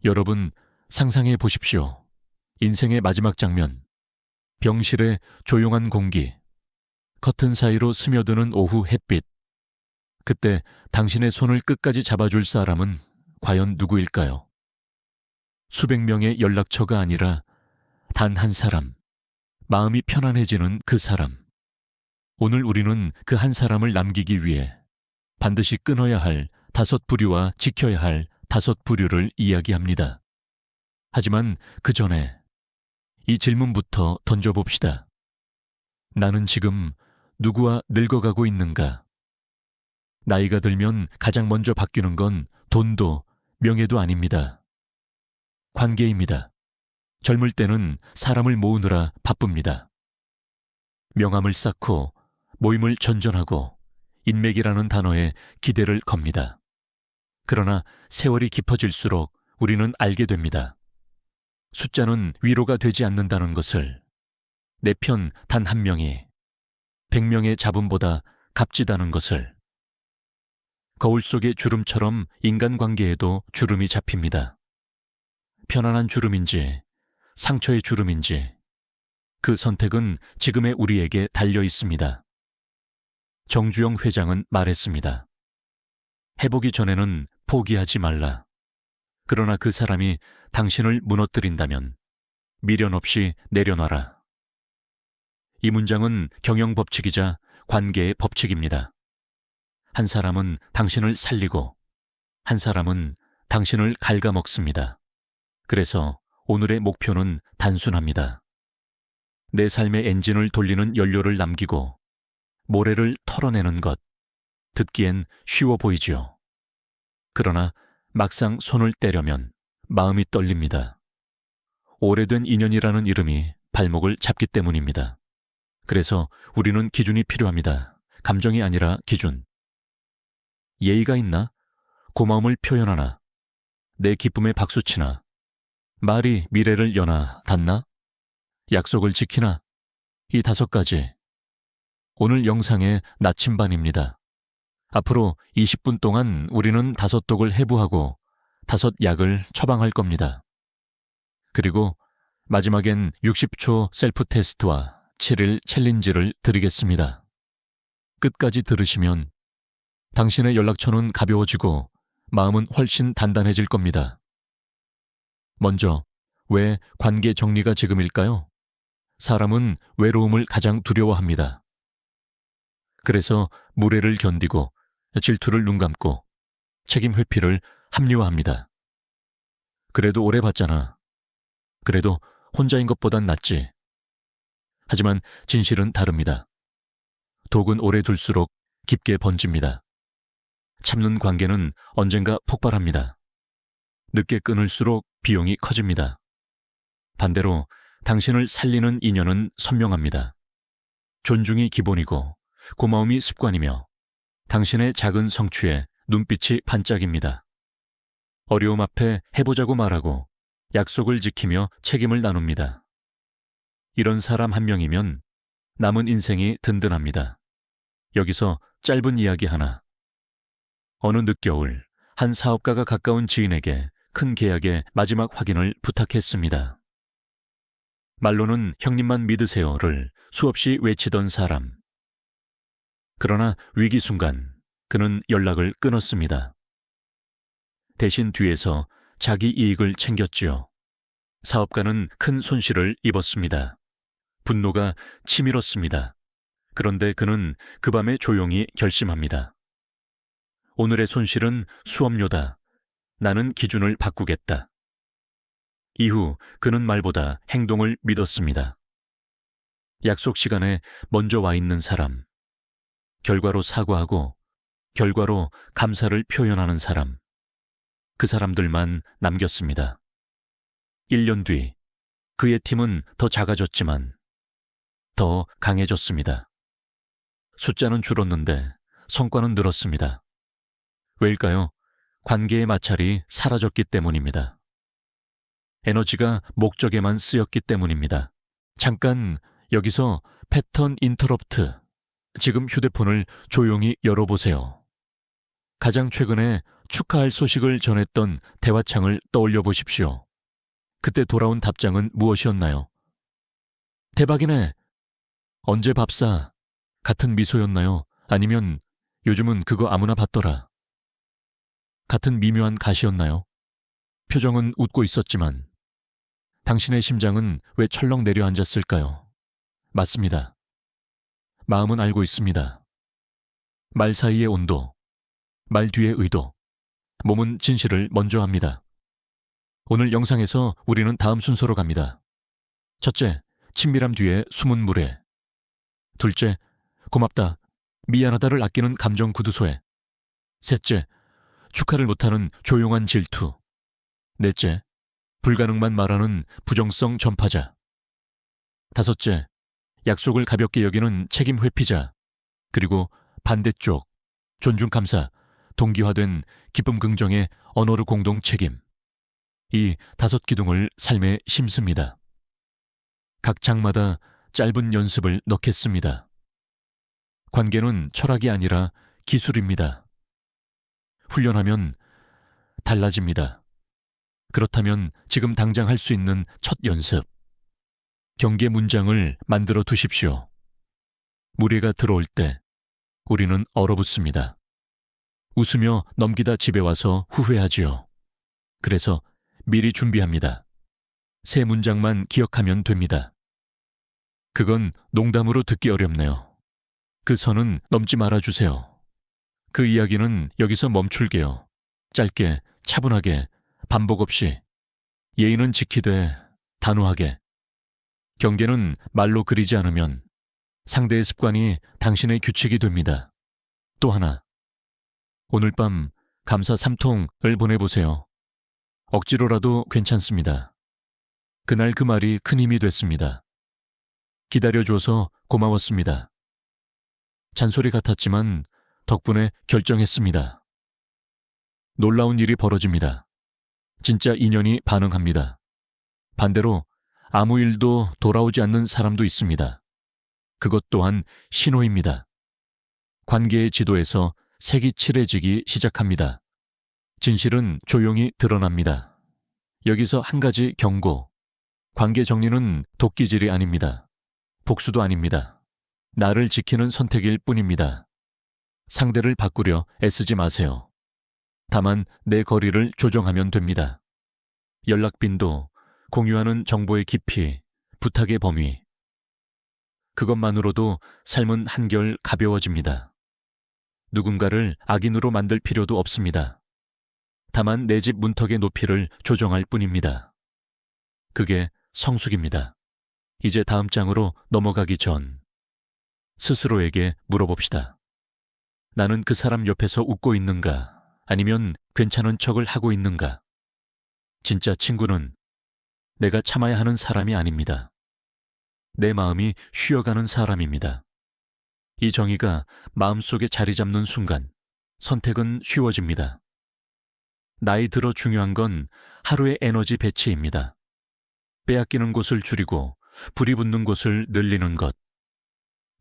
여러분, 상상해 보십시오. 인생의 마지막 장면. 병실의 조용한 공기. 커튼 사이로 스며드는 오후 햇빛. 그때 당신의 손을 끝까지 잡아줄 사람은 과연 누구일까요? 수백 명의 연락처가 아니라 단 한 사람. 마음이 편안해지는 그 사람. 오늘 우리는 그 한 사람을 남기기 위해 반드시 끊어야 할 5부류와 지켜야 할 5부류를 이야기합니다. 하지만 그 전에 이 질문부터 던져봅시다. 나는 지금 누구와 늙어가고 있는가? 나이가 들면 가장 먼저 바뀌는 건 돈도 명예도 아닙니다. 관계입니다. 젊을 때는 사람을 모으느라 바쁩니다. 명함을 쌓고 모임을 전전하고 인맥이라는 단어에 기대를 겁니다. 그러나 세월이 깊어질수록 우리는 알게 됩니다. 숫자는 위로가 되지 않는다는 것을, 내 편 단 한 명이 100명의 잡음보다 값지다는 것을. 거울 속의 주름처럼 인간관계에도 주름이 잡힙니다. 편안한 주름인지 상처의 주름인지 그 선택은 지금의 우리에게 달려 있습니다. 정주영 회장은 말했습니다. 해보기 전에는 포기하지 말라. 그러나 그 사람이 당신을 무너뜨린다면 미련 없이 내려놔라. 이 문장은 경영법칙이자 관계의 법칙입니다. 한 사람은 당신을 살리고 한 사람은 당신을 갉아먹습니다. 그래서 오늘의 목표는 단순합니다. 내 삶의 엔진을 돌리는 연료를 남기고 모래를 털어내는 것. 듣기엔 쉬워 보이지요. 그러나 막상 손을 떼려면 마음이 떨립니다. 오래된 인연이라는 이름이 발목을 잡기 때문입니다. 그래서 우리는 기준이 필요합니다. 감정이 아니라 기준. 예의가 있나? 고마움을 표현하나? 내 기쁨에 박수치나? 말이 미래를 여나 닿나? 약속을 지키나? 이 5가지. 오늘 영상의 나침반입니다. 앞으로 20분 동안 우리는 5독을 해부하고 5약을 처방할 겁니다. 그리고 마지막엔 60초 셀프 테스트와 7일 챌린지를 드리겠습니다. 끝까지 들으시면 당신의 연락처는 가벼워지고 마음은 훨씬 단단해질 겁니다. 먼저, 왜 관계 정리가 지금일까요? 사람은 외로움을 가장 두려워합니다. 그래서 무례를 견디고 질투를 눈감고 책임 회피를 합리화합니다. 그래도 오래 봤잖아. 그래도 혼자인 것보단 낫지. 하지만 진실은 다릅니다. 독은 오래 둘수록 깊게 번집니다. 참는 관계는 언젠가 폭발합니다. 늦게 끊을수록 비용이 커집니다. 반대로 당신을 살리는 인연은 선명합니다. 존중이 기본이고 고마움이 습관이며 당신의 작은 성취에 눈빛이 반짝입니다. 어려움 앞에 해보자고 말하고 약속을 지키며 책임을 나눕니다. 이런 사람 한 명이면 남은 인생이 든든합니다. 여기서 짧은 이야기 하나. 어느 늦겨울 한 사업가가 가까운 지인에게 큰 계약의 마지막 확인을 부탁했습니다. 말로는 형님만 믿으세요를 수없이 외치던 사람. 그러나 위기 순간 그는 연락을 끊었습니다. 대신 뒤에서 자기 이익을 챙겼지요. 사업가는 큰 손실을 입었습니다. 분노가 치밀었습니다. 그런데 그는 그 밤에 조용히 결심합니다. 오늘의 손실은 수업료다. 나는 기준을 바꾸겠다. 이후 그는 말보다 행동을 믿었습니다. 약속 시간에 먼저 와 있는 사람, 결과로 사과하고 결과로 감사를 표현하는 사람, 그 사람들만 남겼습니다. 1년 뒤 그의 팀은 더 작아졌지만 더 강해졌습니다. 숫자는 줄었는데 성과는 늘었습니다. 왜일까요? 관계의 마찰이 사라졌기 때문입니다. 에너지가 목적에만 쓰였기 때문입니다. 잠깐 여기서 패턴 인터럽트. 지금 휴대폰을 조용히 열어보세요. 가장 최근에 축하할 소식을 전했던 대화창을 떠올려 보십시오. 그때 돌아온 답장은 무엇이었나요? 대박이네. 언제 밥사? 같은 미소였나요? 아니면 요즘은 그거 아무나 받더라. 같은 미묘한 가시였나요? 표정은 웃고 있었지만 당신의 심장은 왜 철렁 내려앉았을까요? 맞습니다. 마음은 알고 있습니다. 말 사이의 온도, 말 뒤의 의도, 몸은 진실을 먼저 합니다. 오늘 영상에서 우리는 다음 순서로 갑니다. 첫째, 친밀함 뒤에 숨은 무례. 둘째, 고맙다, 미안하다를 아끼는 감정 구두소에. 셋째, 축하를 못하는 조용한 질투. 넷째, 불가능만 말하는 부정성 전파자. 다섯째, 약속을 가볍게 여기는 책임 회피자. 그리고 반대쪽, 존중 감사, 동기화된 기쁨 긍정의 언어로 공동 책임. 이 5기둥을 삶에 심습니다. 각 장마다 짧은 연습을 넣겠습니다. 관계는 철학이 아니라 기술입니다. 훈련하면 달라집니다. 그렇다면 지금 당장 할 수 있는 첫 연습. 경계 문장을 만들어 두십시오. 무례가 들어올 때 우리는 얼어붙습니다. 웃으며 넘기다 집에 와서 후회하지요. 그래서 미리 준비합니다. 세 문장만 기억하면 됩니다. 그건 농담으로 듣기 어렵네요. 그 선은 넘지 말아주세요. 그 이야기는 여기서 멈출게요. 짧게, 차분하게, 반복 없이. 예의는 지키되 단호하게. 경계는 말로 그리지 않으면 상대의 습관이 당신의 규칙이 됩니다. 또 하나. 오늘 밤 감사 3통을 보내보세요. 억지로라도 괜찮습니다. 그날 그 말이 큰 힘이 됐습니다. 기다려줘서 고마웠습니다. 잔소리 같았지만 덕분에 결정했습니다. 놀라운 일이 벌어집니다. 진짜 인연이 반응합니다. 반대로 아무 일도 돌아오지 않는 사람도 있습니다. 그것 또한 신호입니다. 관계의 지도에서 색이 칠해지기 시작합니다. 진실은 조용히 드러납니다. 여기서 한 가지 경고. 관계 정리는 도끼질이 아닙니다. 복수도 아닙니다. 나를 지키는 선택일 뿐입니다. 상대를 바꾸려 애쓰지 마세요. 다만 내 거리를 조정하면 됩니다. 연락 빈도, 공유하는 정보의 깊이, 부탁의 범위. 그것만으로도 삶은 한결 가벼워집니다. 누군가를 악인으로 만들 필요도 없습니다. 다만 내 집 문턱의 높이를 조정할 뿐입니다. 그게 성숙입니다. 이제 다음 장으로 넘어가기 전 스스로에게 물어봅시다. 나는 그 사람 옆에서 웃고 있는가? 아니면 괜찮은 척을 하고 있는가? 진짜 친구는 내가 참아야 하는 사람이 아닙니다. 내 마음이 쉬어가는 사람입니다. 이 정의가 마음속에 자리 잡는 순간 선택은 쉬워집니다. 나이 들어 중요한 건 하루의 에너지 배치입니다. 빼앗기는 곳을 줄이고 불이 붙는 곳을 늘리는 것.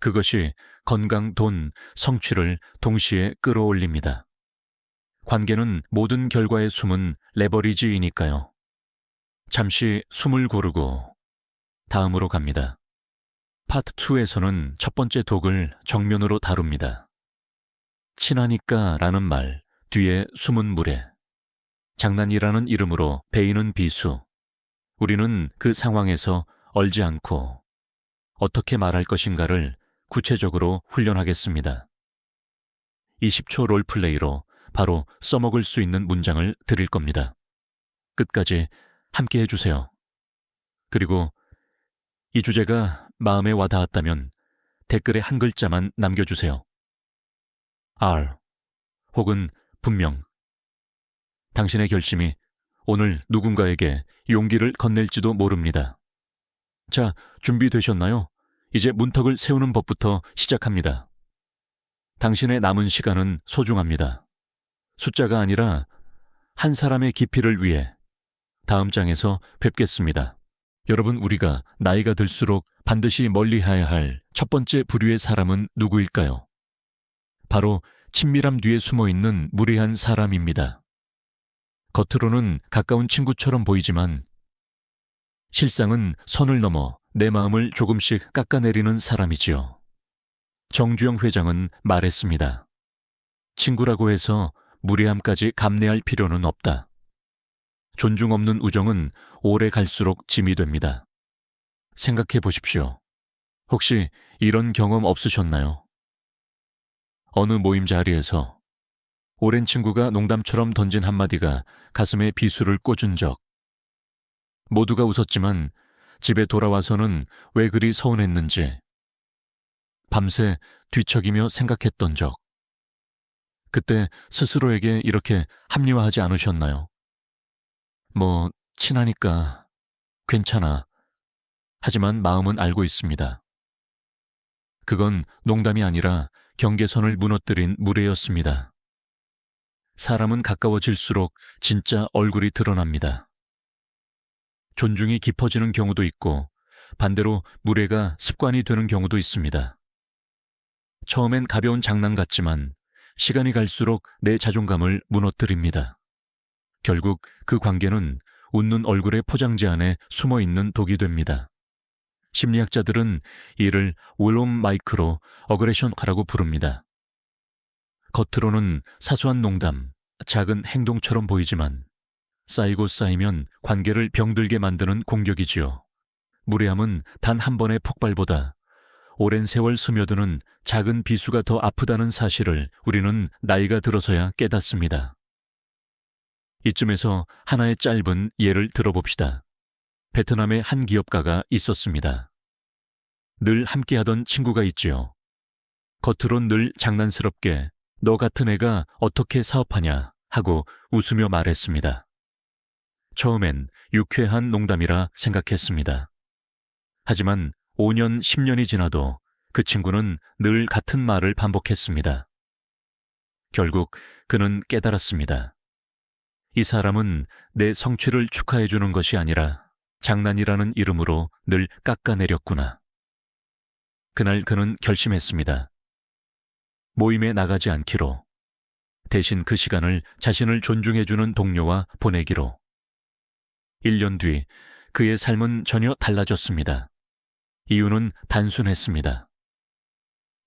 그것이 건강, 돈, 성취를 동시에 끌어올립니다. 관계는 모든 결과의 숨은 레버리지이니까요. 잠시 숨을 고르고 다음으로 갑니다. 파트 2에서는 첫 번째 독을 정면으로 다룹니다. 친하니까 라는 말 뒤에 숨은 무례. 장난이라는 이름으로 베이는 비수. 우리는 그 상황에서 얼지 않고 어떻게 말할 것인가를 구체적으로 훈련하겠습니다. 20초 롤플레이로 바로 써먹을 수 있는 문장을 드릴 겁니다. 끝까지 함께 해주세요. 그리고 이 주제가 마음에 와닿았다면 댓글에 한 글자만 남겨주세요. R 혹은 분명. 당신의 결심이 오늘 누군가에게 용기를 건넬지도 모릅니다. 자, 준비되셨나요? 이제 문턱을 세우는 법부터 시작합니다. 당신의 남은 시간은 소중합니다. 숫자가 아니라 한 사람의 깊이를 위해. 다음 장에서 뵙겠습니다. 여러분, 우리가 나이가 들수록 반드시 멀리해야 할 첫 번째 부류의 사람은 누구일까요? 바로 친밀함 뒤에 숨어 있는 무례한 사람입니다. 겉으로는 가까운 친구처럼 보이지만 실상은 선을 넘어 내 마음을 조금씩 깎아내리는 사람이지요. 정주영 회장은 말했습니다. 친구라고 해서 무례함까지 감내할 필요는 없다. 존중 없는 우정은 오래 갈수록 짐이 됩니다. 생각해 보십시오. 혹시 이런 경험 없으셨나요? 어느 모임 자리에서 오랜 친구가 농담처럼 던진 한마디가 가슴에 비수를 꽂은 적. 모두가 웃었지만 집에 돌아와서는 왜 그리 서운했는지 밤새 뒤척이며 생각했던 적. 그때 스스로에게 이렇게 합리화하지 않으셨나요? 뭐, 친하니까 괜찮아. 하지만 마음은 알고 있습니다. 그건 농담이 아니라 경계선을 무너뜨린 무례였습니다. 사람은 가까워질수록 진짜 얼굴이 드러납니다. 존중이 깊어지는 경우도 있고 반대로 무례가 습관이 되는 경우도 있습니다. 처음엔 가벼운 장난 같지만 시간이 갈수록 내 자존감을 무너뜨립니다. 결국 그 관계는 웃는 얼굴의 포장지 안에 숨어있는 독이 됩니다. 심리학자들은 이를 윌럼 마이크로 어그레션화라고 부릅니다. 겉으로는 사소한 농담, 작은 행동처럼 보이지만 쌓이고 쌓이면 관계를 병들게 만드는 공격이지요. 무례함은 단 한 번의 폭발보다 오랜 세월 스며드는 작은 비수가 더 아프다는 사실을 우리는 나이가 들어서야 깨닫습니다. 이쯤에서 하나의 짧은 예를 들어봅시다. 베트남의 한 기업가가 있었습니다. 늘 함께하던 친구가 있지요. 겉으론 늘 장난스럽게 너 같은 애가 어떻게 사업하냐 하고 웃으며 말했습니다. 처음엔 유쾌한 농담이라 생각했습니다. 하지만 5년, 10년이 지나도 그 친구는 늘 같은 말을 반복했습니다. 결국 그는 깨달았습니다. 이 사람은 내 성취를 축하해주는 것이 아니라 장난이라는 이름으로 늘 깎아내렸구나. 그날 그는 결심했습니다. 모임에 나가지 않기로. 대신 그 시간을 자신을 존중해주는 동료와 보내기로. 1년 뒤 그의 삶은 전혀 달라졌습니다. 이유는 단순했습니다.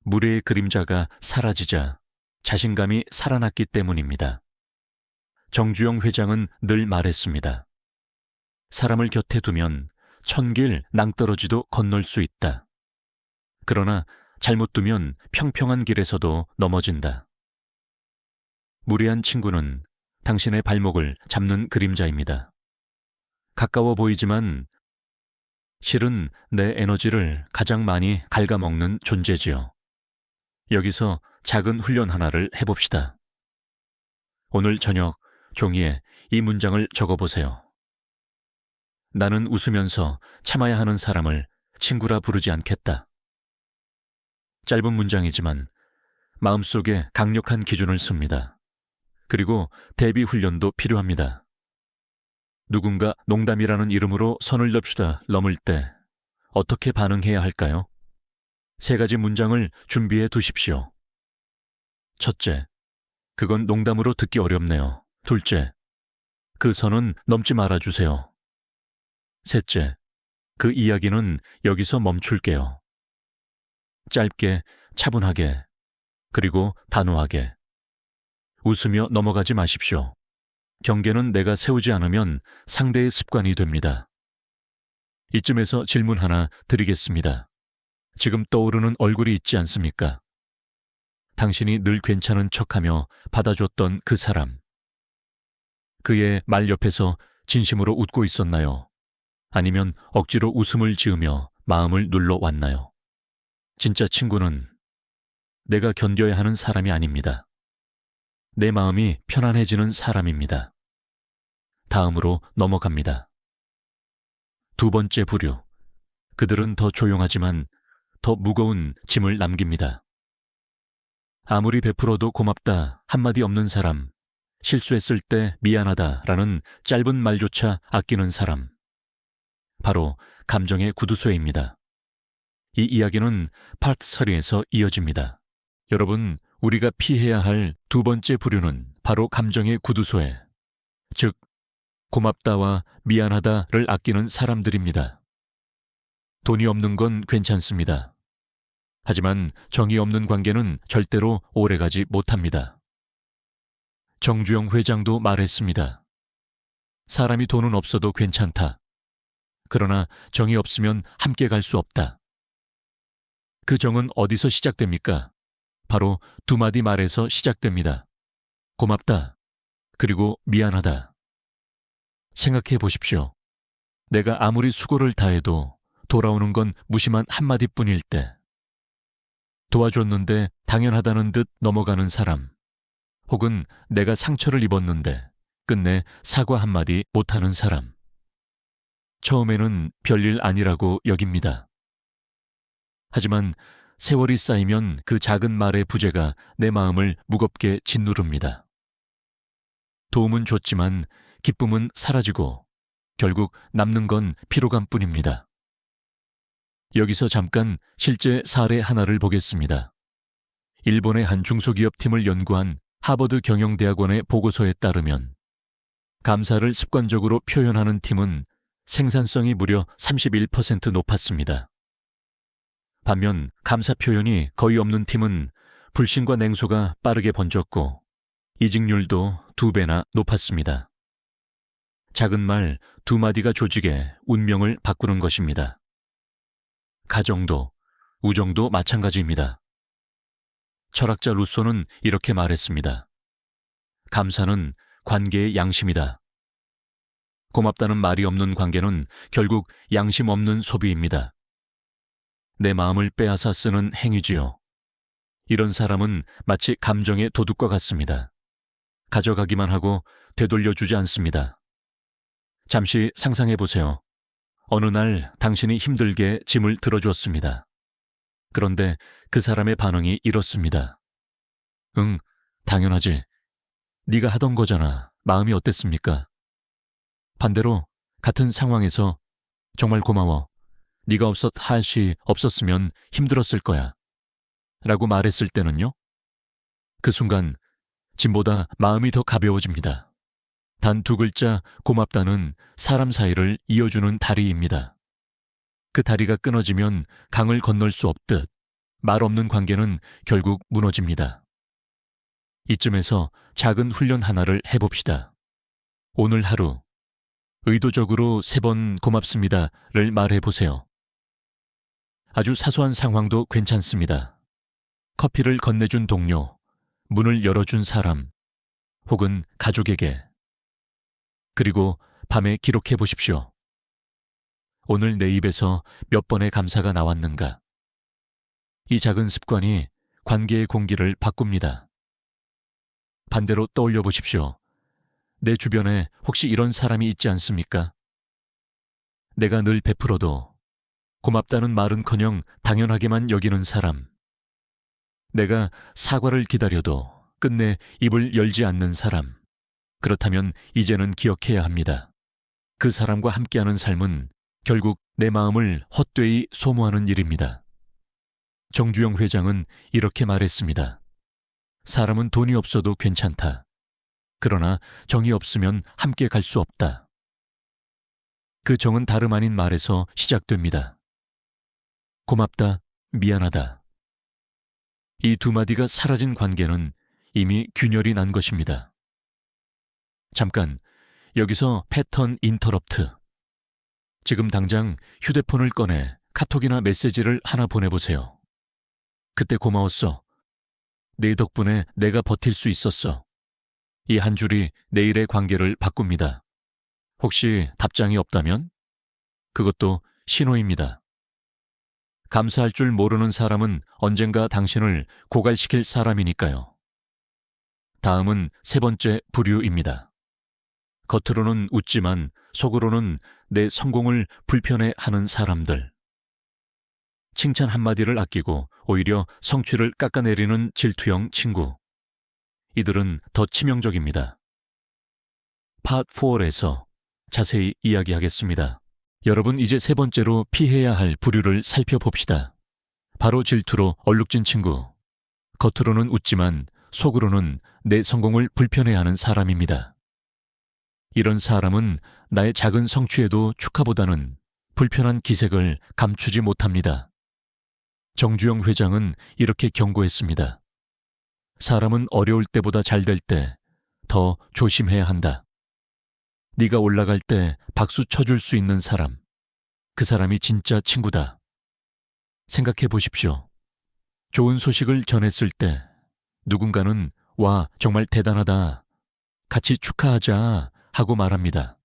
무례의 그림자가 사라지자 자신감이 살아났기 때문입니다. 정주영 회장은 늘 말했습니다. 사람을 곁에 두면 천길 낭떠러지도 건널 수 있다. 그러나 잘못 두면 평평한 길에서도 넘어진다. 무례한 친구는 당신의 발목을 잡는 그림자입니다. 가까워 보이지만 실은 내 에너지를 가장 많이 갉아먹는 존재지요. 여기서 작은 훈련 하나를 해봅시다. 오늘 저녁 종이에 이 문장을 적어보세요. 나는 웃으면서 참아야 하는 사람을 친구라 부르지 않겠다. 짧은 문장이지만 마음속에 강력한 기준을 씁니다. 그리고 대비 훈련도 필요합니다. 누군가 농담이라는 이름으로 선을 넘을 때 어떻게 반응해야 할까요? 3가지 문장을 준비해 두십시오. 첫째, 그건 농담으로 듣기 어렵네요. 둘째, 그 선은 넘지 말아주세요. 셋째, 그 이야기는 여기서 멈출게요. 짧게, 차분하게, 그리고 단호하게. 웃으며 넘어가지 마십시오. 경계는 내가 세우지 않으면 상대의 습관이 됩니다. 이쯤에서 질문 하나 드리겠습니다. 지금 떠오르는 얼굴이 있지 않습니까? 당신이 늘 괜찮은 척하며 받아줬던 그 사람. 그의 말 옆에서 진심으로 웃고 있었나요? 아니면 억지로 웃음을 지으며 마음을 눌러왔나요? 진짜 친구는 내가 견뎌야 하는 사람이 아닙니다. 내 마음이 편안해지는 사람입니다. 다음으로 넘어갑니다. 2번째 부류. 그들은 더 조용하지만 더 무거운 짐을 남깁니다. 아무리 베풀어도 고맙다 한마디 없는 사람, 실수했을 때 미안하다라는 짧은 말조차 아끼는 사람. 바로 감정의 구두쇠입니다. 이 이야기는 파트 3에서 이어집니다. 여러분, 우리가 피해야 할 두 번째 부류는 바로 감정의 구두소에, 즉 고맙다와 미안하다를 아끼는 사람들입니다. 돈이 없는 건 괜찮습니다. 하지만 정이 없는 관계는 절대로 오래가지 못합니다. 정주영 회장도 말했습니다. 사람이 돈은 없어도 괜찮다. 그러나 정이 없으면 함께 갈 수 없다. 그 정은 어디서 시작됩니까? 바로 두 마디 말에서 시작됩니다. 고맙다. 그리고 미안하다. 생각해 보십시오. 내가 아무리 수고를 다해도 돌아오는 건 무심한 한마디뿐일 때, 도와줬는데 당연하다는 듯 넘어가는 사람, 혹은 내가 상처를 입었는데 끝내 사과 한마디 못하는 사람. 처음에는 별일 아니라고 여깁니다. 하지만 세월이 쌓이면 그 작은 말의 부재가 내 마음을 무겁게 짓누릅니다. 도움은 줬지만 기쁨은 사라지고 결국 남는 건 피로감뿐입니다. 여기서 잠깐 실제 사례 하나를 보겠습니다. 일본의 한 중소기업 팀을 연구한 하버드 경영대학원의 보고서에 따르면 감사를 습관적으로 표현하는 팀은 생산성이 무려 31% 높았습니다. 반면 감사 표현이 거의 없는 팀은 불신과 냉소가 빠르게 번졌고 이직률도 2배나 높았습니다. 작은 말 두 마디가 조직의 운명을 바꾸는 것입니다. 가정도, 우정도 마찬가지입니다. 철학자 루소는 이렇게 말했습니다. 감사는 관계의 양심이다. 고맙다는 말이 없는 관계는 결국 양심 없는 소비입니다. 내 마음을 빼앗아 쓰는 행위지요. 이런 사람은 마치 감정의 도둑과 같습니다. 가져가기만 하고 되돌려주지 않습니다. 잠시 상상해 보세요. 어느 날 당신이 힘들게 짐을 들어주었습니다. 그런데 그 사람의 반응이 이렇습니다. 응, 당연하지. 네가 하던 거잖아. 마음이 어땠습니까? 반대로 같은 상황에서 정말 고마워. 네가 없었으면 힘들었을 거야. 라고 말했을 때는요? 그 순간 짐보다 마음이 더 가벼워집니다. 단 두 글자 고맙다는 사람 사이를 이어주는 다리입니다. 그 다리가 끊어지면 강을 건널 수 없듯 말 없는 관계는 결국 무너집니다. 이쯤에서 작은 훈련 하나를 해봅시다. 오늘 하루 의도적으로 3번 고맙습니다를 말해보세요. 아주 사소한 상황도 괜찮습니다. 커피를 건네준 동료, 문을 열어준 사람, 혹은 가족에게. 그리고 밤에 기록해 보십시오. 오늘 내 입에서 몇 번의 감사가 나왔는가. 이 작은 습관이 관계의 공기를 바꿉니다. 반대로 떠올려 보십시오. 내 주변에 혹시 이런 사람이 있지 않습니까? 내가 늘 베풀어도 고맙다는 말은커녕 당연하게만 여기는 사람. 내가 사과를 기다려도 끝내 입을 열지 않는 사람. 그렇다면 이제는 기억해야 합니다. 그 사람과 함께하는 삶은 결국 내 마음을 헛되이 소모하는 일입니다. 정주영 회장은 이렇게 말했습니다. 사람은 돈이 없어도 괜찮다. 그러나 정이 없으면 함께 갈 수 없다. 그 정은 다름 아닌 말에서 시작됩니다. 고맙다, 미안하다. 이 두 마디가 사라진 관계는 이미 균열이 난 것입니다. 잠깐, 여기서 패턴 인터럽트. 지금 당장 휴대폰을 꺼내 카톡이나 메시지를 하나 보내보세요. 그때 고마웠어. 네 덕분에 내가 버틸 수 있었어. 이 한 줄이 내일의 관계를 바꿉니다. 혹시 답장이 없다면? 그것도 신호입니다. 감사할 줄 모르는 사람은 언젠가 당신을 고갈시킬 사람이니까요. 다음은 3번째 부류입니다. 겉으로는 웃지만 속으로는 내 성공을 불편해하는 사람들. 칭찬 한마디를 아끼고 오히려 성취를 깎아내리는 질투형 친구. 이들은 더 치명적입니다. 파트 4에서 자세히 이야기하겠습니다. 여러분, 이제 3번째로 피해야 할 부류를 살펴봅시다. 바로 질투로 얼룩진 친구. 겉으로는 웃지만 속으로는 내 성공을 불편해하는 사람입니다. 이런 사람은 나의 작은 성취에도 축하보다는 불편한 기색을 감추지 못합니다. 정주영 회장은 이렇게 경고했습니다. 사람은 어려울 때보다 잘 될 때 더 조심해야 한다. 네가 올라갈 때 박수 쳐줄 수 있는 사람, 그 사람이 진짜 친구다. 생각해 보십시오. 좋은 소식을 전했을 때 누군가는 와, 정말 대단하다. 같이 축하하자 하고 말합니다.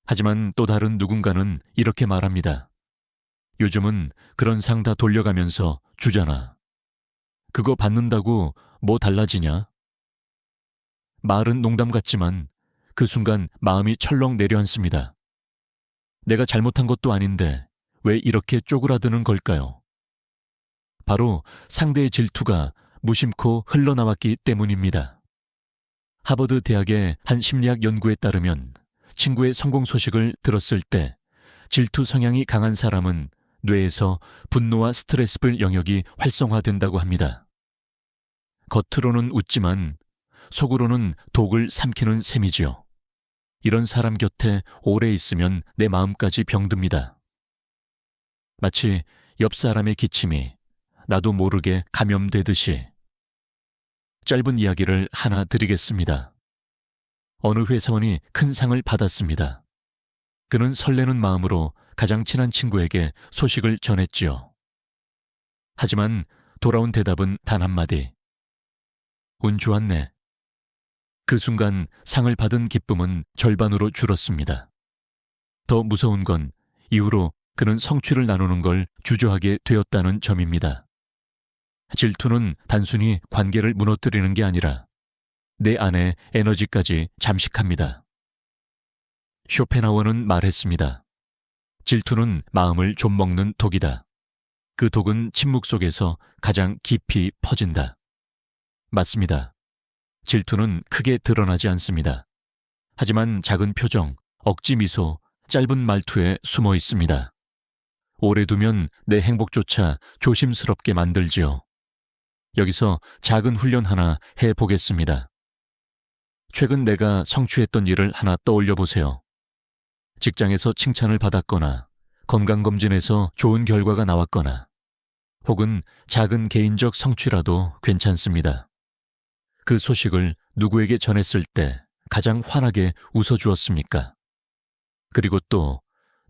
하지만 또 다른 누군가는 이렇게 말합니다. 요즘은 그런 상 다 돌려가면서 주잖아. 그거 받는다고 뭐 달라지냐? 말은 농담 같지만 그 순간 마음이 철렁 내려앉습니다. 내가 잘못한 것도 아닌데 왜 이렇게 쪼그라드는 걸까요? 바로 상대의 질투가 무심코 흘러나왔기 때문입니다. 하버드 대학의 한 심리학 연구에 따르면 친구의 성공 소식을 들었을 때 질투 성향이 강한 사람은 뇌에서 분노와 스트레스불 영역이 활성화된다고 합니다. 겉으로는 웃지만 속으로는 독을 삼키는 셈이지요. 이런 사람 곁에 오래 있으면 내 마음까지 병듭니다. 마치 옆 사람의 기침이 나도 모르게 감염되듯이. 짧은 이야기를 하나 드리겠습니다. 어느 회사원이 큰 상을 받았습니다. 그는 설레는 마음으로 가장 친한 친구에게 소식을 전했지요. 하지만 돌아온 대답은 단 한마디. 운 좋았네. 그 순간 상을 받은 기쁨은 절반으로 줄었습니다. 더 무서운 건 이후로 그는 성취를 나누는 걸 주저하게 되었다는 점입니다. 질투는 단순히 관계를 무너뜨리는 게 아니라 내 안의 에너지까지 잠식합니다. 쇼펜하우어는 말했습니다. 질투는 마음을 좀먹는 독이다. 그 독은 침묵 속에서 가장 깊이 퍼진다. 맞습니다. 질투는 크게 드러나지 않습니다. 하지만 작은 표정, 억지 미소, 짧은 말투에 숨어 있습니다. 오래 두면 내 행복조차 조심스럽게 만들지요. 여기서 작은 훈련 하나 해보겠습니다. 최근 내가 성취했던 일을 하나 떠올려 보세요. 직장에서 칭찬을 받았거나 건강검진에서 좋은 결과가 나왔거나 혹은 작은 개인적 성취라도 괜찮습니다. 그 소식을 누구에게 전했을 때 가장 환하게 웃어주었습니까? 그리고 또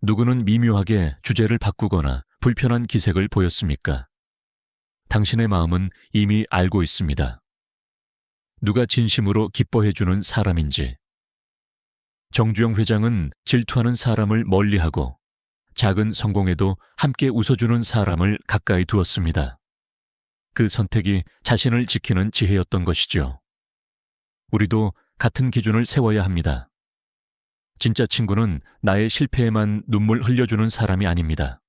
누구는 미묘하게 주제를 바꾸거나 불편한 기색을 보였습니까? 당신의 마음은 이미 알고 있습니다. 누가 진심으로 기뻐해주는 사람인지. 정주영 회장은 질투하는 사람을 멀리하고 작은 성공에도 함께 웃어주는 사람을 가까이 두었습니다. 그 선택이 자신을 지키는 지혜였던 것이죠. 우리도 같은 기준을 세워야 합니다. 진짜 친구는 나의 실패에만 눈물 흘려주는 사람이 아닙니다.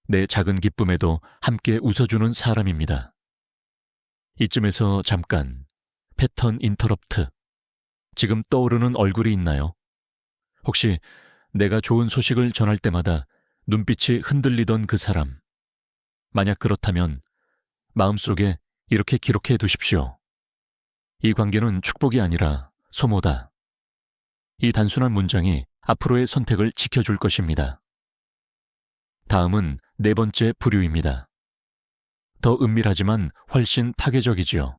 내 작은 기쁨에도 함께 웃어주는 사람입니다. 이쯤에서 잠깐 패턴 인터럽트. 지금 떠오르는 얼굴이 있나요? 혹시 내가 좋은 소식을 전할 때마다 눈빛이 흔들리던 그 사람. 만약 그렇다면 마음속에 이렇게 기록해 두십시오. 이 관계는 축복이 아니라 소모다. 이 단순한 문장이 앞으로의 선택을 지켜줄 것입니다. 다음은 네 번째 부류입니다. 더 은밀하지만 훨씬 파괴적이지요.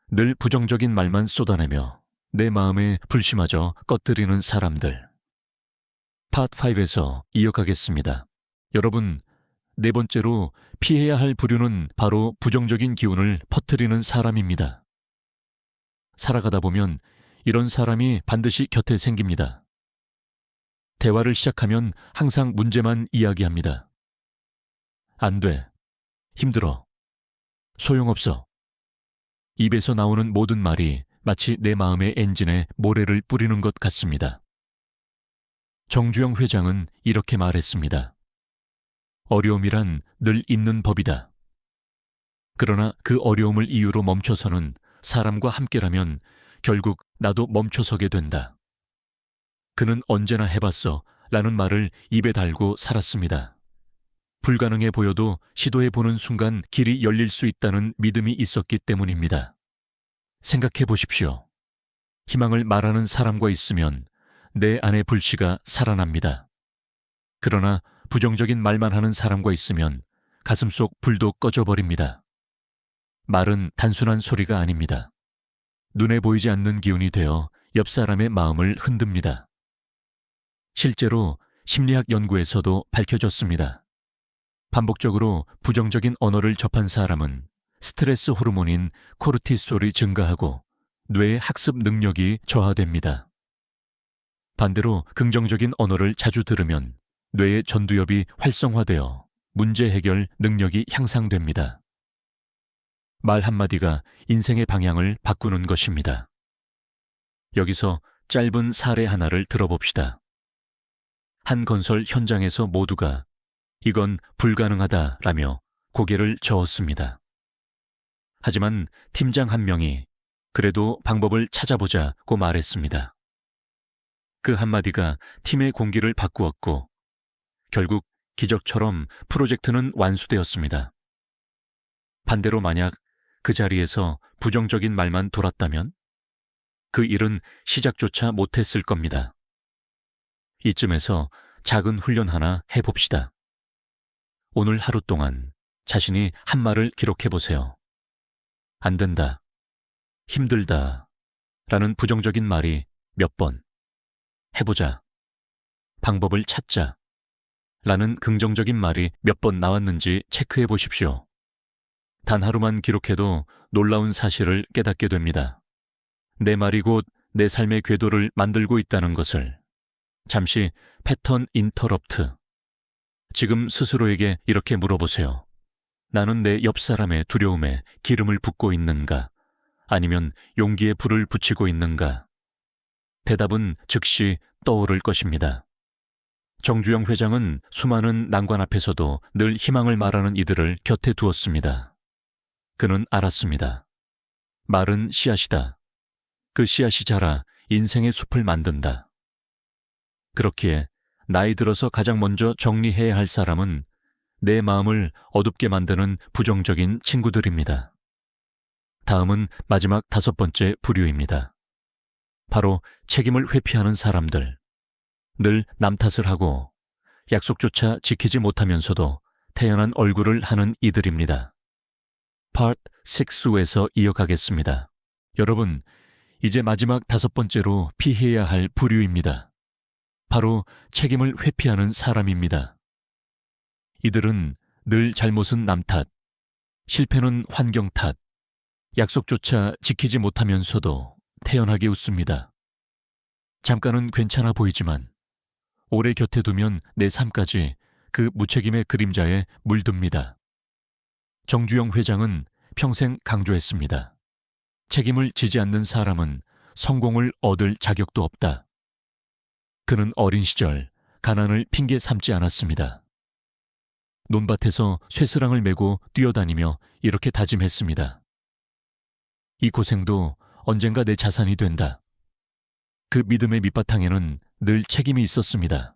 늘 부정적인 말만 쏟아내며 내 마음에 불씨마저 꺼뜨리는 사람들. 파트 5에서 이어가겠습니다. 여러분, 네 번째로 피해야 할 부류는 바로 부정적인 기운을 퍼뜨리는 사람입니다. 살아가다 보면 이런 사람이 반드시 곁에 생깁니다. 대화를 시작하면 항상 문제만 이야기합니다. 안 돼. 힘들어. 소용없어. 입에서 나오는 모든 말이 마치 내 마음의 엔진에 모래를 뿌리는 것 같습니다. 정주영 회장은 이렇게 말했습니다. 어려움이란 늘 있는 법이다. 그러나 그 어려움을 이유로 멈춰서는 사람과 함께라면 결국 나도 멈춰서게 된다. 그는 언제나 해봤어 라는 말을 입에 달고 살았습니다. 불가능해 보여도 시도해 보는 순간 길이 열릴 수 있다는 믿음이 있었기 때문입니다. 생각해 보십시오. 희망을 말하는 사람과 있으면 내 안의 불씨가 살아납니다. 그러나 부정적인 말만 하는 사람과 있으면 가슴속 불도 꺼져버립니다. 말은 단순한 소리가 아닙니다. 눈에 보이지 않는 기운이 되어 옆 사람의 마음을 흔듭니다. 실제로 심리학 연구에서도 밝혀졌습니다. 반복적으로 부정적인 언어를 접한 사람은 스트레스 호르몬인 코르티솔이 증가하고 뇌의 학습 능력이 저하됩니다. 반대로 긍정적인 언어를 자주 들으면 뇌의 전두엽이 활성화되어 문제 해결 능력이 향상됩니다. 말 한마디가 인생의 방향을 바꾸는 것입니다. 여기서 짧은 사례 하나를 들어봅시다. 한 건설 현장에서 모두가 이건 불가능하다라며 고개를 저었습니다. 하지만 팀장 한 명이 그래도 방법을 찾아보자고 말했습니다. 그 한마디가 팀의 공기를 바꾸었고 결국 기적처럼 프로젝트는 완수되었습니다. 반대로 만약 그 자리에서 부정적인 말만 돌았다면 그 일은 시작조차 못했을 겁니다. 이쯤에서 작은 훈련 하나 해봅시다. 오늘 하루 동안 자신이 한 말을 기록해보세요. 안 된다, 힘들다 라는 부정적인 말이 몇 번, 해보자, 방법을 찾자 라는 긍정적인 말이 몇 번 나왔는지 체크해 보십시오. 단 하루만 기록해도 놀라운 사실을 깨닫게 됩니다. 내 말이 곧 내 삶의 궤도를 만들고 있다는 것을. 잠시 패턴 인터럽트. 지금 스스로에게 이렇게 물어보세요. 나는 내 옆 사람의 두려움에 기름을 붓고 있는가? 아니면 용기에 불을 붙이고 있는가? 대답은 즉시 떠오를 것입니다. 정주영 회장은 수많은 난관 앞에서도 늘 희망을 말하는 이들을 곁에 두었습니다. 그는 알았습니다. 말은 씨앗이다. 그 씨앗이 자라 인생의 숲을 만든다. 그렇기에 나이 들어서 가장 먼저 정리해야 할 사람은 내 마음을 어둡게 만드는 부정적인 친구들입니다. 다음은 마지막 5번째 부류입니다. 바로 책임을 회피하는 사람들. 늘 남 탓을 하고 약속조차 지키지 못하면서도 태연한 얼굴을 하는 이들입니다. 파트 6에서 이어가겠습니다. 여러분, 이제 마지막 5번째로 피해야 할 부류입니다. 바로 책임을 회피하는 사람입니다. 이들은 늘 잘못은 남 탓, 실패는 환경 탓, 약속조차 지키지 못하면서도 태연하게 웃습니다. 잠깐은 괜찮아 보이지만 오래 곁에 두면 내 삶까지 그 무책임의 그림자에 물듭니다. 정주영 회장은 평생 강조했습니다. 책임을 지지 않는 사람은 성공을 얻을 자격도 없다. 그는 어린 시절 가난을 핑계 삼지 않았습니다. 논밭에서 쇠스랑을 메고 뛰어다니며 이렇게 다짐했습니다. 이 고생도 언젠가 내 자산이 된다. 그 믿음의 밑바탕에는 늘 책임이 있었습니다.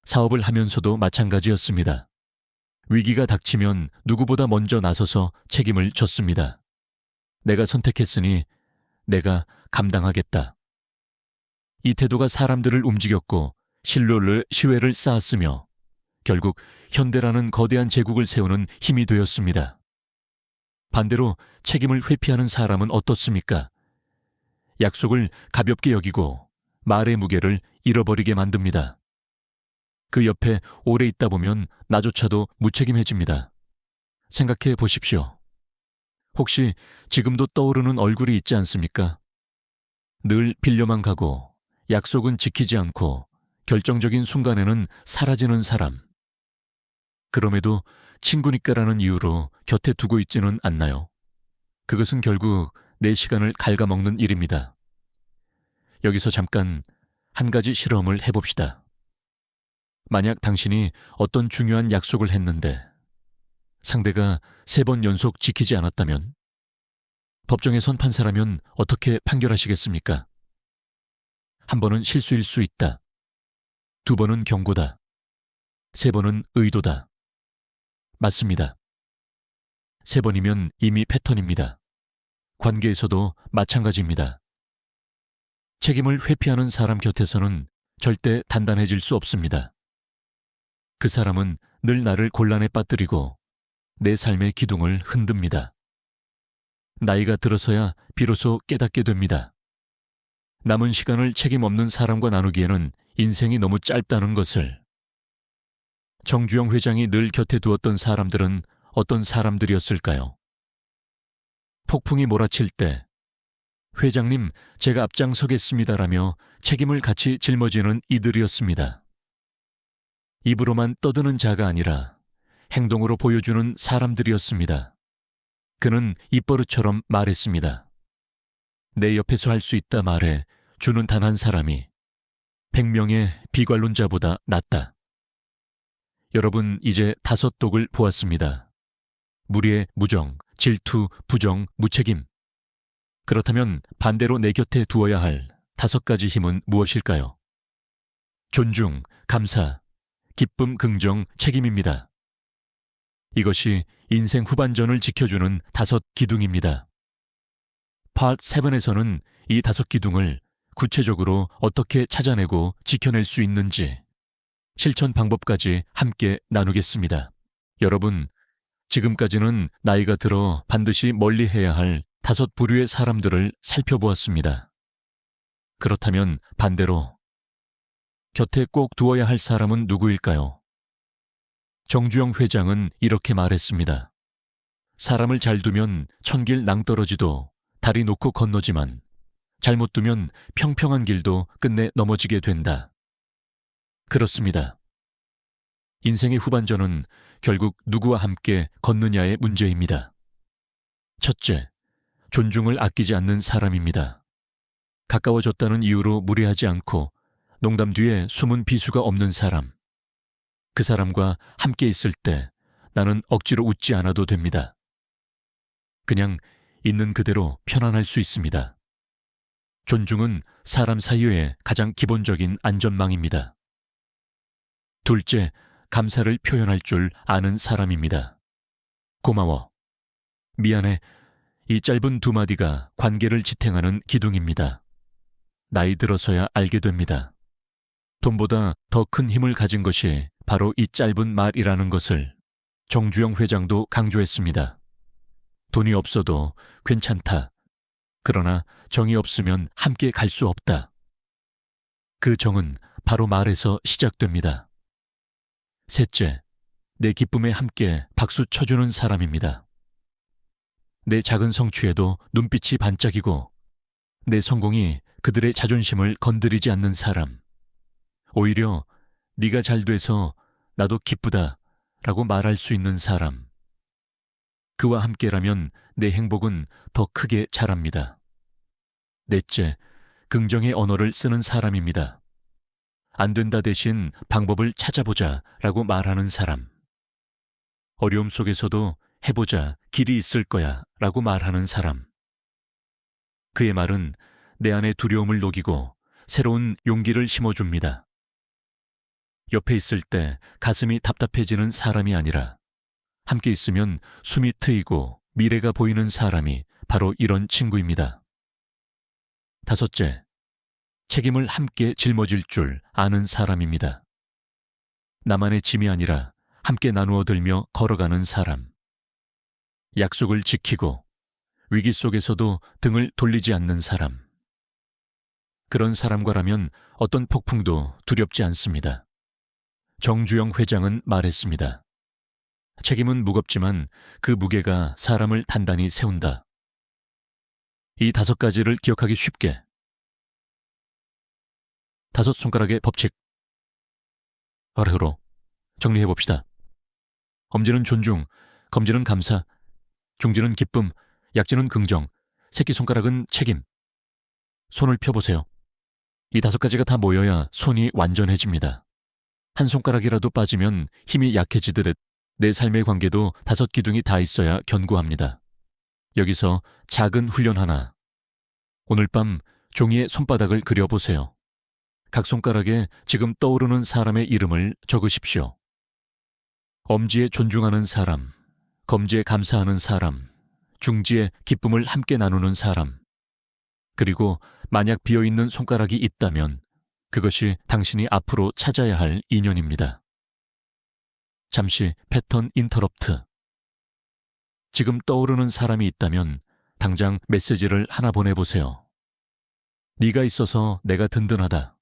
사업을 하면서도 마찬가지였습니다. 위기가 닥치면 누구보다 먼저 나서서 책임을 졌습니다. 내가 선택했으니 내가 감당하겠다. 이 태도가 사람들을 움직였고 신뢰를 쌓았으며 결국 현대라는 거대한 제국을 세우는 힘이 되었습니다. 반대로 책임을 회피하는 사람은 어떻습니까? 약속을 가볍게 여기고 말의 무게를 잃어버리게 만듭니다. 그 옆에 오래 있다 보면 나조차도 무책임해집니다. 생각해 보십시오. 혹시 지금도 떠오르는 얼굴이 있지 않습니까? 늘 빌려만 가고 약속은 지키지 않고 결정적인 순간에는 사라지는 사람. 그럼에도 친구니까라는 이유로 곁에 두고 있지는 않나요? 그것은 결국 내 시간을 갉아먹는 일입니다. 여기서 잠깐 한 가지 실험을 해봅시다. 만약 당신이 어떤 중요한 약속을 했는데 상대가 3번 연속 지키지 않았다면 법정에 선 판사라면 어떻게 판결하시겠습니까? 한 번은 실수일 수 있다. 2번은 경고다. 3번은 의도다. 맞습니다. 3번이면 이미 패턴입니다. 관계에서도 마찬가지입니다. 책임을 회피하는 사람 곁에서는 절대 단단해질 수 없습니다. 그 사람은 늘 나를 곤란에 빠뜨리고 내 삶의 기둥을 흔듭니다. 나이가 들어서야 비로소 깨닫게 됩니다. 남은 시간을 책임 없는 사람과 나누기에는 인생이 너무 짧다는 것을. 정주영 회장이 늘 곁에 두었던 사람들은 어떤 사람들이었을까요? 폭풍이 몰아칠 때 회장님, 제가 앞장서겠습니다라며 책임을 같이 짊어지는 이들이었습니다. 입으로만 떠드는 자가 아니라 행동으로 보여주는 사람들이었습니다. 그는 입버릇처럼 말했습니다. 내 옆에서 할 수 있다 말해 주는 단 한 사람이 100명의 비관론자보다 낫다. 여러분, 이제 5독을 보았습니다. 무리의 무정, 질투, 부정, 무책임. 그렇다면 반대로 내 곁에 두어야 할 5가지 힘은 무엇일까요? 존중, 감사, 기쁨, 긍정, 책임입니다. 이것이 인생 후반전을 지켜주는 5 기둥입니다. 파트 7에서는 이 5 기둥을 구체적으로 어떻게 찾아내고 지켜낼 수 있는지 실천 방법까지 함께 나누겠습니다. 여러분, 지금까지는 나이가 들어 반드시 멀리해야 할 5 부류의 사람들을 살펴보았습니다. 그렇다면 반대로 곁에 꼭 두어야 할 사람은 누구일까요? 정주영 회장은 이렇게 말했습니다. 사람을 잘 두면 천길 낭떠러지도 다리 놓고 건너지만 잘못 두면 평평한 길도 끝내 넘어지게 된다. 그렇습니다. 인생의 후반전은 결국 누구와 함께 걷느냐의 문제입니다. 첫째, 존중을 아끼지 않는 사람입니다. 가까워졌다는 이유로 무례하지 않고 농담 뒤에 숨은 비수가 없는 사람. 그 사람과 함께 있을 때 나는 억지로 웃지 않아도 됩니다. 그냥 있는 그대로 편안할 수 있습니다. 존중은 사람 사이의 가장 기본적인 안전망입니다. 둘째, 감사를 표현할 줄 아는 사람입니다. 고마워. 미안해. 이 짧은 2마디가 관계를 지탱하는 기둥입니다. 나이 들어서야 알게 됩니다. 돈보다 더 큰 힘을 가진 것이 바로 이 짧은 말이라는 것을 정주영 회장도 강조했습니다. 돈이 없어도 괜찮다. 그러나 정이 없으면 함께 갈 수 없다. 그 정은 바로 말에서 시작됩니다. 셋째, 내 기쁨에 함께 박수 쳐주는 사람입니다. 내 작은 성취에도 눈빛이 반짝이고 내 성공이 그들의 자존심을 건드리지 않는 사람. 오히려 네가 잘 돼서 나도 기쁘다 라고 말할 수 있는 사람. 그와 함께라면 내 행복은 더 크게 자랍니다. 넷째, 긍정의 언어를 쓰는 사람입니다. 안 된다 대신 방법을 찾아보자 라고 말하는 사람. 어려움 속에서도 해보자, 길이 있을 거야 라고 말하는 사람. 그의 말은 내 안의 두려움을 녹이고 새로운 용기를 심어줍니다. 옆에 있을 때 가슴이 답답해지는 사람이 아니라 함께 있으면 숨이 트이고 미래가 보이는 사람이 바로 이런 친구입니다. 다섯째, 책임을 함께 짊어질 줄 아는 사람입니다. 나만의 짐이 아니라 함께 나누어 들며 걸어가는 사람. 약속을 지키고 위기 속에서도 등을 돌리지 않는 사람. 그런 사람과라면 어떤 폭풍도 두렵지 않습니다. 정주영 회장은 말했습니다. 책임은 무겁지만 그 무게가 사람을 단단히 세운다. 이 5가지를 기억하기 쉽게 5 손가락의 법칙. 아래로 정리해봅시다. 엄지는 존중, 검지는 감사, 중지는 기쁨, 약지는 긍정, 새끼손가락은 책임. 손을 펴보세요. 이 5가지가 다 모여야 손이 완전해집니다. 한 손가락이라도 빠지면 힘이 약해지듯 내 삶의 관계도 5 기둥이 다 있어야 견고합니다. 여기서 작은 훈련 하나. 오늘 밤 종이에 손바닥을 그려보세요. 각 손가락에 지금 떠오르는 사람의 이름을 적으십시오. 엄지에 존중하는 사람, 검지에 감사하는 사람, 중지에 기쁨을 함께 나누는 사람, 그리고 만약 비어있는 손가락이 있다면 그것이 당신이 앞으로 찾아야 할 인연입니다. 잠시 패턴 인터럽트. 지금 떠오르는 사람이 있다면 당장 메시지를 하나 보내보세요. 네가 있어서 내가 든든하다.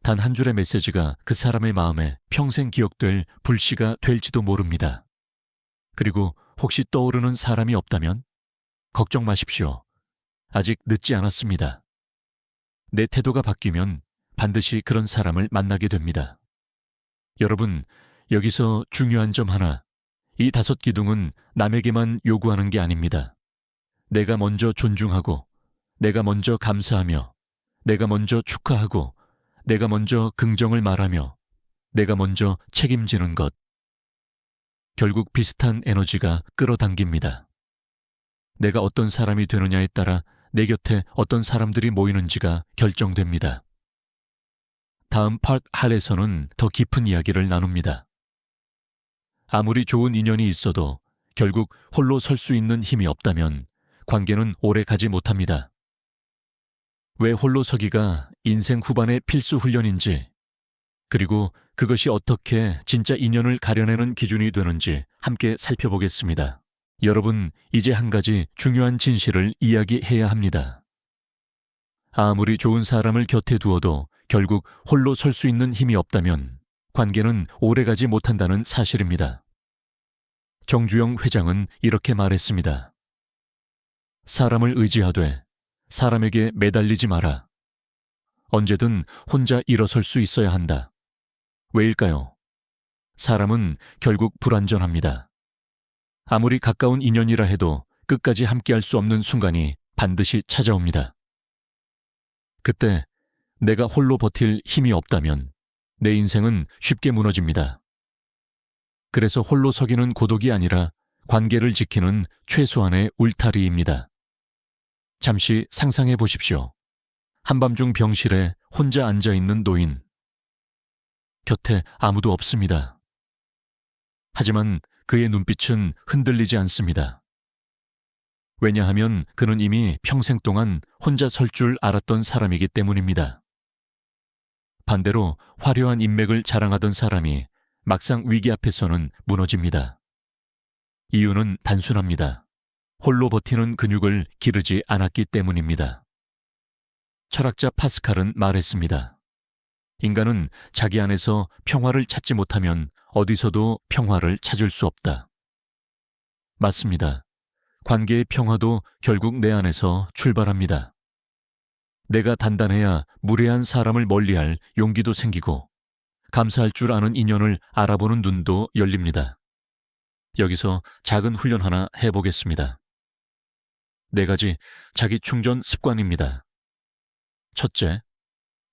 단 한 줄의 메시지가 그 사람의 마음에 평생 기억될 불씨가 될지도 모릅니다. 그리고 혹시 떠오르는 사람이 없다면 걱정 마십시오. 아직 늦지 않았습니다. 내 태도가 바뀌면 반드시 그런 사람을 만나게 됩니다. 여러분, 여기서 중요한 점 하나. 이 5기둥은 남에게만 요구하는 게 아닙니다. 내가 먼저 존중하고, 내가 먼저 감사하며, 내가 먼저 축하하고, 내가 먼저 긍정을 말하며, 내가 먼저 책임지는 것. 결국 비슷한 에너지가 끌어당깁니다. 내가 어떤 사람이 되느냐에 따라 내 곁에 어떤 사람들이 모이는지가 결정됩니다. 다음 파트 할에서는 더 깊은 이야기를 나눕니다. 아무리 좋은 인연이 있어도 결국 홀로 설 수 있는 힘이 없다면 관계는 오래 가지 못합니다. 왜 홀로 서기가 인생 후반의 필수 훈련인지, 그리고 그것이 어떻게 진짜 인연을 가려내는 기준이 되는지 함께 살펴보겠습니다. 여러분, 이제 한 가지 중요한 진실을 이야기해야 합니다. 아무리 좋은 사람을 곁에 두어도 결국 홀로 설 수 있는 힘이 없다면 관계는 오래가지 못한다는 사실입니다. 정주영 회장은 이렇게 말했습니다. 사람을 의지하되 사람에게 매달리지 마라. 언제든 혼자 일어설 수 있어야 한다. 왜일까요? 사람은 결국 불완전합니다. 아무리 가까운 인연이라 해도 끝까지 함께할 수 없는 순간이 반드시 찾아옵니다. 그때 내가 홀로 버틸 힘이 없다면 내 인생은 쉽게 무너집니다. 그래서 홀로 서기는 고독이 아니라 관계를 지키는 최소한의 울타리입니다. 잠시 상상해 보십시오. 한밤중 병실에 혼자 앉아있는 노인. 곁에 아무도 없습니다. 하지만 그의 눈빛은 흔들리지 않습니다. 왜냐하면 그는 이미 평생 동안 혼자 설 줄 알았던 사람이기 때문입니다. 반대로 화려한 인맥을 자랑하던 사람이 막상 위기 앞에서는 무너집니다. 이유는 단순합니다. 홀로 버티는 근육을 기르지 않았기 때문입니다. 철학자 파스칼은 말했습니다. 인간은 자기 안에서 평화를 찾지 못하면 어디서도 평화를 찾을 수 없다. 맞습니다. 관계의 평화도 결국 내 안에서 출발합니다. 내가 단단해야 무례한 사람을 멀리할 용기도 생기고 감사할 줄 아는 인연을 알아보는 눈도 열립니다. 여기서 작은 훈련 하나 해보겠습니다. 4가지 자기 충전 습관입니다. 첫째,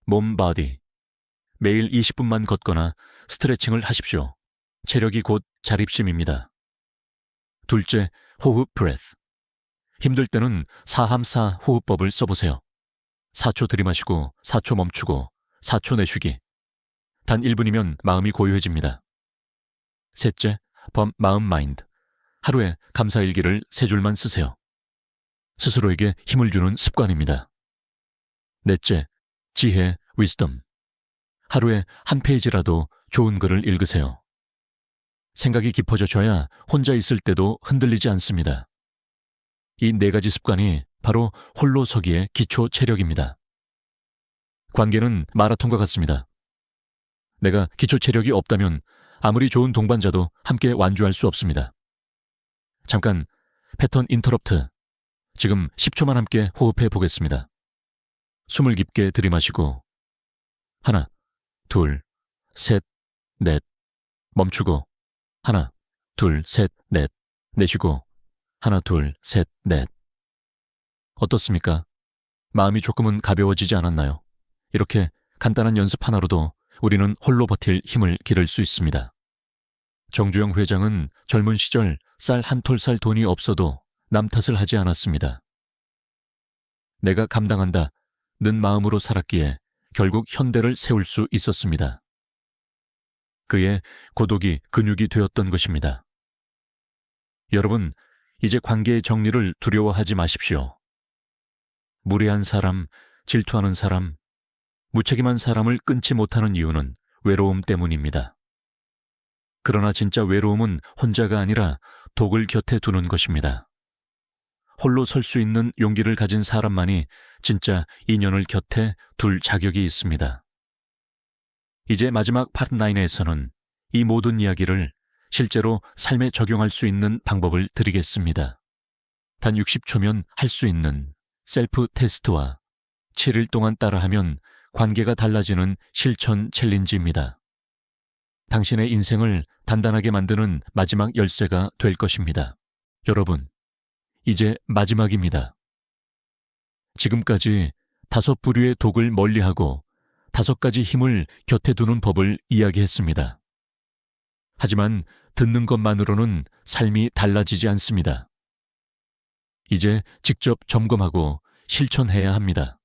몸 바디. 매일 20분만 걷거나 스트레칭을 하십시오. 체력이 곧 자립심입니다. 둘째, 호흡 브레스. 힘들 때는 4함4 호흡법을 써보세요. 4초 들이마시고 4초 멈추고 4초 내쉬기. 단 1분이면 마음이 고요해집니다. 셋째, 마음 마인드. 하루에 감사일기를 3줄만 쓰세요. 스스로에게 힘을 주는 습관입니다. 넷째, 지혜, 위스덤. 하루에 한 페이지라도 좋은 글을 읽으세요. 생각이 깊어져줘야 혼자 있을 때도 흔들리지 않습니다. 이 4가지 습관이 바로 홀로 서기의 기초 체력입니다. 관계는 마라톤과 같습니다. 내가 기초 체력이 없다면 아무리 좋은 동반자도 함께 완주할 수 없습니다. 잠깐 패턴 인터럽트. 지금 10초만 함께 호흡해 보겠습니다. 숨을 깊게 들이마시고 하나, 둘, 셋, 넷. 멈추고 하나, 둘, 셋, 넷. 내쉬고 하나, 둘, 셋, 넷. 어떻습니까? 마음이 조금은 가벼워지지 않았나요? 이렇게 간단한 연습 하나로도 우리는 홀로 버틸 힘을 기를 수 있습니다. 정주영 회장은 젊은 시절 쌀 한 톨 살 돈이 없어도 남 탓을 하지 않았습니다. 내가 감당한다 는 마음으로 살았기에 결국 현대를 세울 수 있었습니다. 그의 고독이 근육이 되었던 것입니다. 여러분, 이제 관계의 정리를 두려워하지 마십시오. 무례한 사람, 질투하는 사람, 무책임한 사람을 끊지 못하는 이유는 외로움 때문입니다. 그러나 진짜 외로움은 혼자가 아니라 독을 곁에 두는 것입니다. 홀로 설 수 있는 용기를 가진 사람만이 진짜 인연을 곁에 둘 자격이 있습니다. 이제 마지막 파트 9에서는 이 모든 이야기를 실제로 삶에 적용할 수 있는 방법을 드리겠습니다. 단 60초면 할 수 있는 셀프 테스트와 7일 동안 따라하면 관계가 달라지는 실천 챌린지입니다. 당신의 인생을 단단하게 만드는 마지막 열쇠가 될 것입니다. 여러분, 이제 마지막입니다. 지금까지 5부류의 독을 멀리하고 5가지 힘을 곁에 두는 법을 이야기했습니다. 하지만 듣는 것만으로는 삶이 달라지지 않습니다. 이제 직접 점검하고 실천해야 합니다.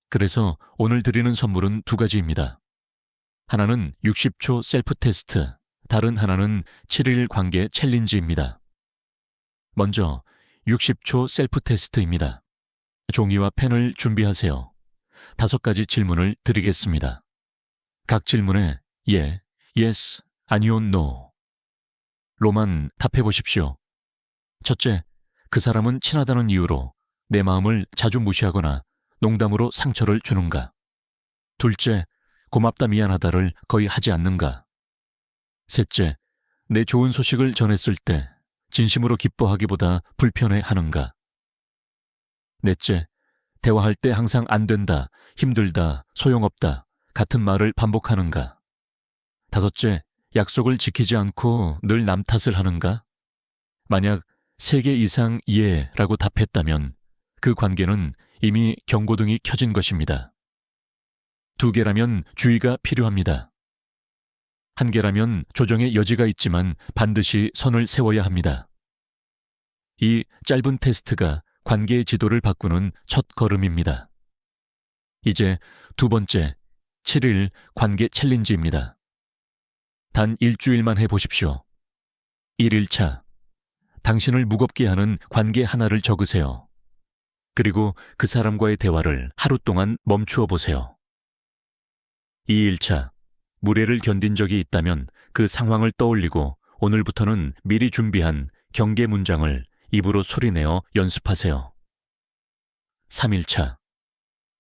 그래서 오늘 드리는 선물은 2가지입니다. 하나는 60초 셀프 테스트, 다른 하나는 7일 관계 챌린지입니다. 먼저 60초 셀프 테스트입니다. 종이와 펜을 준비하세요. 5가지 질문을 드리겠습니다. 각 질문에 예, yes, 아니요, no. 로만 답해 보십시오. 첫째, 그 사람은 친하다는 이유로 내 마음을 자주 무시하거나 농담으로 상처를 주는가? 둘째, 고맙다 미안하다를 거의 하지 않는가? 셋째, 내 좋은 소식을 전했을 때 진심으로 기뻐하기보다 불편해하는가? 넷째, 대화할 때 항상 안 된다, 힘들다, 소용없다 같은 말을 반복하는가? 다섯째, 약속을 지키지 않고 늘 남 탓을 하는가? 만약 3개 이상 예라고 답했다면 그 관계는 이미 경고등이 켜진 것입니다. 2개라면 주의가 필요합니다. 1개라면 조정의 여지가 있지만 반드시 선을 세워야 합니다. 이 짧은 테스트가 관계의 지도를 바꾸는 첫 걸음입니다. 이제 2번째, 7일 관계 챌린지입니다. 단 일주일만 해보십시오. 1일차, 당신을 무겁게 하는 관계 하나를 적으세요. 그리고 그 사람과의 대화를 하루 동안 멈추어 보세요. 2일차, 무례를 견딘 적이 있다면 그 상황을 떠올리고 오늘부터는 미리 준비한 경계 문장을 입으로 소리내어 연습하세요. 3일차,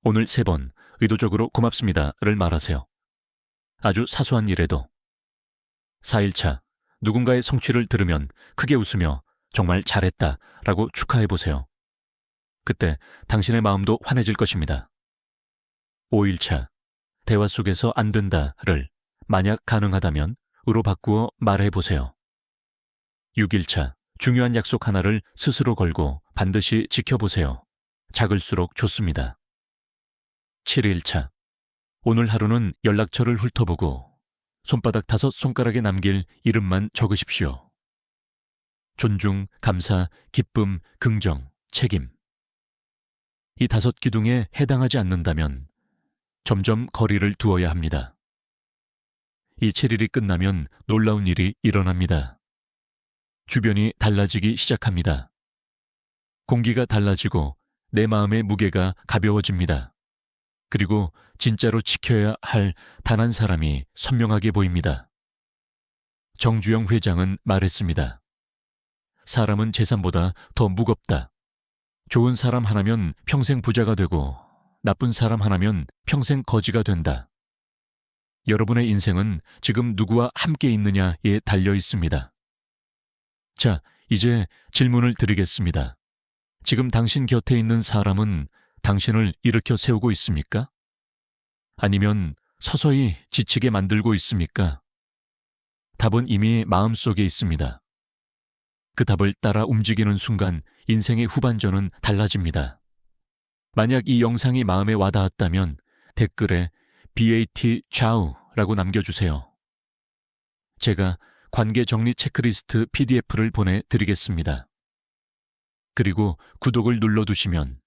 오늘 3번 의도적으로 고맙습니다를 말하세요. 아주 사소한 일에도. 4일차, 누군가의 성취를 들으면 크게 웃으며 정말 잘했다 라고 축하해보세요. 그때 당신의 마음도 환해질 것입니다. 5일차, 대화 속에서 안 된다를 만약 가능하다면 으로 바꾸어 말해보세요. 6일차, 중요한 약속 하나를 스스로 걸고 반드시 지켜보세요. 작을수록 좋습니다. 7일차, 오늘 하루는 연락처를 훑어보고 손바닥 5손가락에 남길 이름만 적으십시오. 존중, 감사, 기쁨, 긍정, 책임. 이 5기둥에 해당하지 않는다면 점점 거리를 두어야 합니다. 이 7일이 끝나면 놀라운 일이 일어납니다. 주변이 달라지기 시작합니다. 공기가 달라지고 내 마음의 무게가 가벼워집니다. 그리고 진짜로 지켜야 할 단 한 사람이 선명하게 보입니다. 정주영 회장은 말했습니다. 사람은 재산보다 더 무겁다. 좋은 사람 하나면 평생 부자가 되고 나쁜 사람 하나면 평생 거지가 된다. 여러분의 인생은 지금 누구와 함께 있느냐에 달려 있습니다. 자, 이제 질문을 드리겠습니다. 지금 당신 곁에 있는 사람은 당신을 일으켜 세우고 있습니까? 아니면 서서히 지치게 만들고 있습니까? 답은 이미 마음속에 있습니다. 그 답을 따라 움직이는 순간 인생의 후반전은 달라집니다. 만약 이 영상이 마음에 와닿았다면 댓글에 BAT 차우라고 남겨주세요. 제가 관계 정리 체크리스트 PDF를 보내드리겠습니다. 그리고 구독을 눌러두시면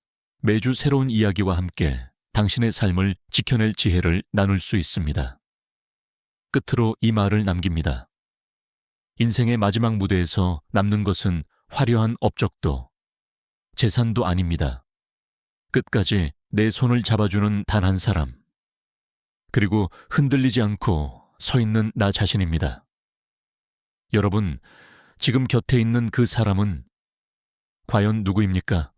매주 새로운 이야기와 함께 당신의 삶을 지켜낼 지혜를 나눌 수 있습니다. 끝으로 이 말을 남깁니다. 인생의 마지막 무대에서 남는 것은 화려한 업적도, 재산도 아닙니다. 끝까지 내 손을 잡아주는 단 한 사람, 그리고 흔들리지 않고 서 있는 나 자신입니다. 여러분, 지금 곁에 있는 그 사람은 과연 누구입니까?